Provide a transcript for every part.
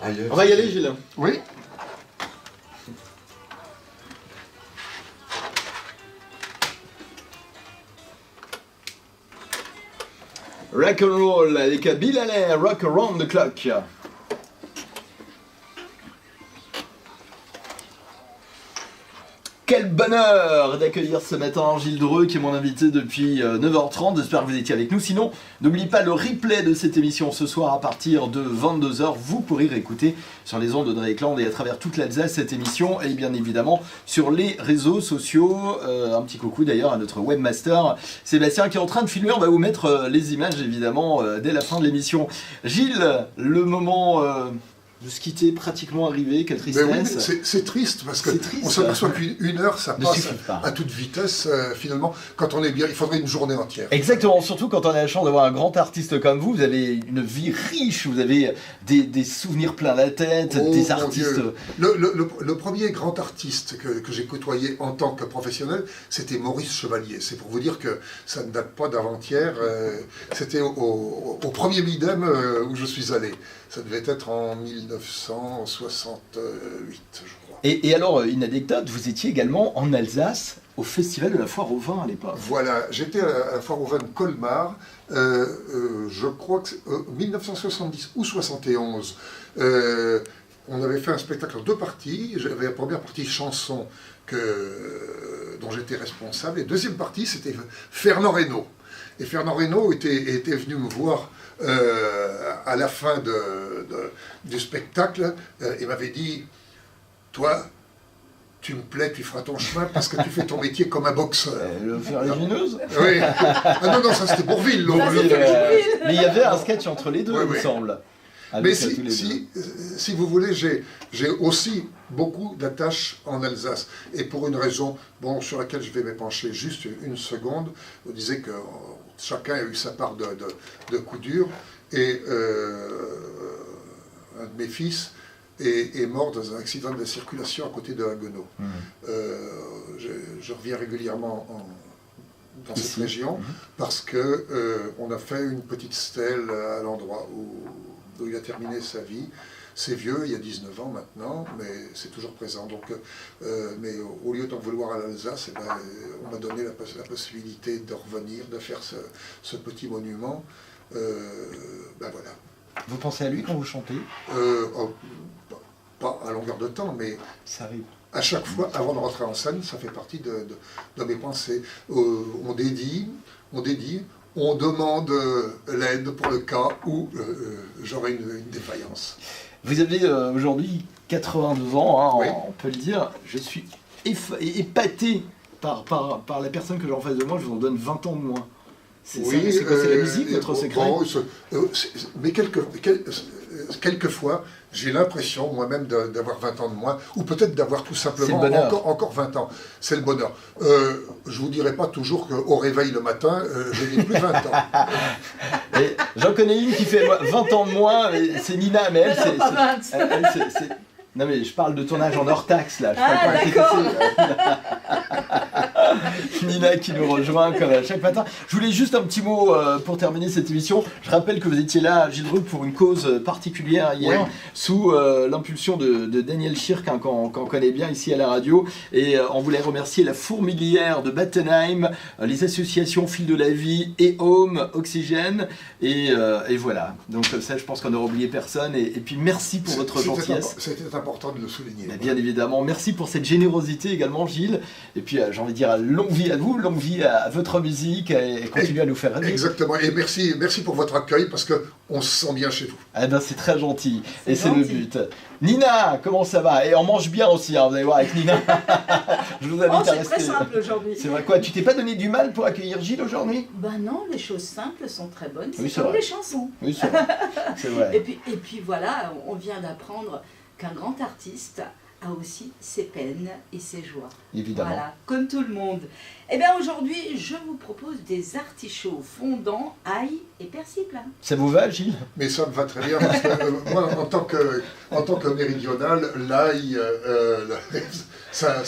Ailleurs. On va y aller, Gilles. Oui. Rock and roll avec Bill Haley, Rock Around the Clock. Quel bonheur d'accueillir ce matin Gilles Dreux qui est mon invité depuis 9h30, j'espère que vous étiez avec nous. Sinon, n'oubliez pas le replay de cette émission ce soir à partir de 22h. Vous pourrez réécouter sur les ondes de Dreyeckland et à travers toute l'Alsace cette émission et bien évidemment sur les réseaux sociaux. Un petit coucou d'ailleurs à notre webmaster Sébastien qui est en train de filmer. On va vous mettre les images évidemment dès la fin de l'émission. Gilles, le moment... de se quitter pratiquement arrivé, quelle tristesse. Oui, c'est triste parce qu'on s'aperçoit qu'une heure ça passe à toute vitesse finalement. Quand on est bien, il faudrait une journée entière. Exactement, surtout quand on a la chance d'avoir un grand artiste comme vous. Vous avez une vie riche, vous avez des souvenirs plein la tête, des artistes. Le premier grand artiste que j'ai côtoyé en tant que professionnel, c'était Maurice Chevalier. C'est pour vous dire que ça ne date pas d'avant-hier. C'était au premier Midem où je suis allé. Ça devait être en 1968, je crois. Et alors, une anecdote, vous étiez également en Alsace, au Festival de la Foire au Vin à l'époque. Voilà, j'étais à la Foire au Vin de Colmar, je crois que c'est 1970 ou 71. On avait fait un spectacle en 2 parties. J'avais la première partie chanson dont j'étais responsable, et la deuxième partie, c'était Fernand Reynaud. Et Fernand Reynaud était venu me voir à la fin du spectacle et m'avait dit « Toi, tu me plais, tu feras ton chemin parce que tu fais ton métier comme un boxeur. » Le faire légineuse. Oui. Ah non, ça c'était Bourville. Mais il y avait un sketch entre les deux, il me semble. Mais si vous voulez, j'ai aussi beaucoup d'attaches en Alsace. Et pour une raison sur laquelle je vais m'épancher juste une seconde, vous disiez que chacun a eu sa part de coups durs. Et un de mes fils est mort dans un accident de la circulation à côté de Haguenau. Je reviens régulièrement dans cette région parce qu'on a fait une petite stèle à l'endroit où il a terminé sa vie. C'est vieux, il y a 19 ans maintenant, mais c'est toujours présent. Donc, mais au lieu d'en vouloir à l'Alsace, on m'a donné la possibilité de revenir, de faire ce petit monument. Voilà. Vous pensez à lui quand vous chantez? Pas à longueur de temps, mais ça arrive. À chaque fois, avant de rentrer en scène, ça fait partie de mes pensées. On dédie, on demande l'aide pour le cas où j'aurai une défaillance. Vous avez aujourd'hui 82 ans, oui. On peut le dire. Je suis épaté par la personne que j'ai en face de moi, je vous en donne 20 ans de moins. C'est quoi, c'est la musique, votre secret? Mais quelquefois, j'ai l'impression moi-même d'avoir 20 ans de moins, ou peut-être d'avoir tout simplement encore 20 ans. C'est le bonheur. Je ne vous dirai pas toujours qu'au réveil le matin, je n'ai plus 20 ans. J'en connais une qui fait 20 ans de moins, c'est Nina, mais elle, non mais je parle de ton âge en hors taxe là. D'accord. Nina qui nous rejoint comme à chaque matin. Je voulais juste un petit mot pour terminer cette émission. Je rappelle que vous étiez là, Gilles Dreux, pour une cause particulière hier, sous l'impulsion de Daniel Schirk, qu'on connaît bien ici à la radio. Et on voulait remercier la Fourmilière de Battenheim, les associations Fil de la Vie et Home, Oxygène. Et voilà. Donc ça, je pense qu'on n'aura oublié personne. Et puis merci pour votre gentillesse. C'était important de le souligner. Bien évidemment. Merci pour cette générosité également, Gilles. Et puis j'ai envie de dire longue vie à vous, longue vie à votre musique et continuez à nous faire rêver. Exactement. Et merci pour votre accueil parce qu'on se sent bien chez vous. C'est très gentil. Et c'est le but. Nina, comment ça va? Et on mange bien aussi, vous allez voir avec Nina. Je vous invite à rester. C'est très simple aujourd'hui. C'est vrai quoi? Tu t'es pas donné du mal pour accueillir Gilles aujourd'hui? Non, les choses simples sont très bonnes. Oui, c'est comme les chansons. Oui, c'est vrai. C'est vrai. Et puis voilà, on vient d'apprendre qu'un grand artiste a aussi ses peines et ses joies. Évidemment. Voilà, comme tout le monde. Eh bien aujourd'hui, je vous propose des artichauts fondants, ail et persil plat. Ça vous va, Gilles? Mais ça me va très bien parce que moi, en tant que méridional, l'ail, ça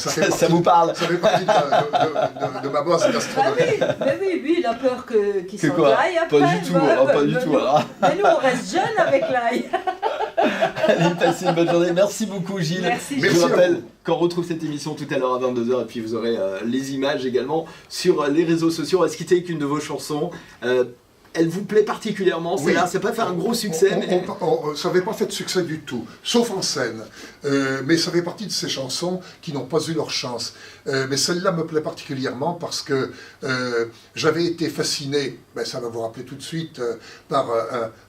vous parle. Ça fait partie de ma base gastronomique. Oui, lui, il a peur qu'il s'en aille après. Pas du tout, pas du tout. Mais nous, on reste jeunes avec l'ail. Allez, passez une bonne journée. Merci beaucoup, Gilles. Merci, Je Gilles. vous Merci à rappelle vous. qu'on retrouve cette émission tout à l'heure à 22h et puis vous aurez les images également sur les réseaux sociaux. On va se quitter avec une de vos chansons. Elle vous plaît particulièrement, celle-là, Oui. ça peut faire un gros succès. Mais... Ça n'avait pas fait de succès du tout, sauf en scène. Mais ça fait partie de ces chansons qui n'ont pas eu leur chance. Mais celle-là me plaît particulièrement parce que j'avais été fasciné, ben, ça va vous rappeler tout de suite, par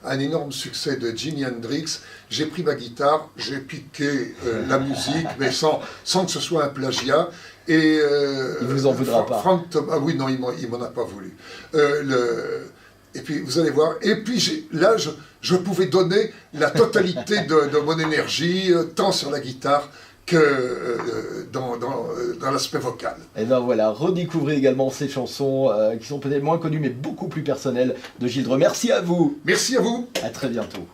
un énorme succès de Jimi Hendrix. J'ai pris ma guitare, j'ai piqué la musique, mais sans que ce soit un plagiat. Et, il vous en voudra pas. Frank Thomas, oui, non, il m'en a pas voulu. Et puis vous allez voir, et puis là je pouvais donner la totalité de mon énergie, tant sur la guitare que dans l'aspect vocal. Et bien voilà, redécouvrez également ces chansons qui sont peut-être moins connues mais beaucoup plus personnelles de Gilles Dreux. Merci à vous, Merci à vous. à très bientôt.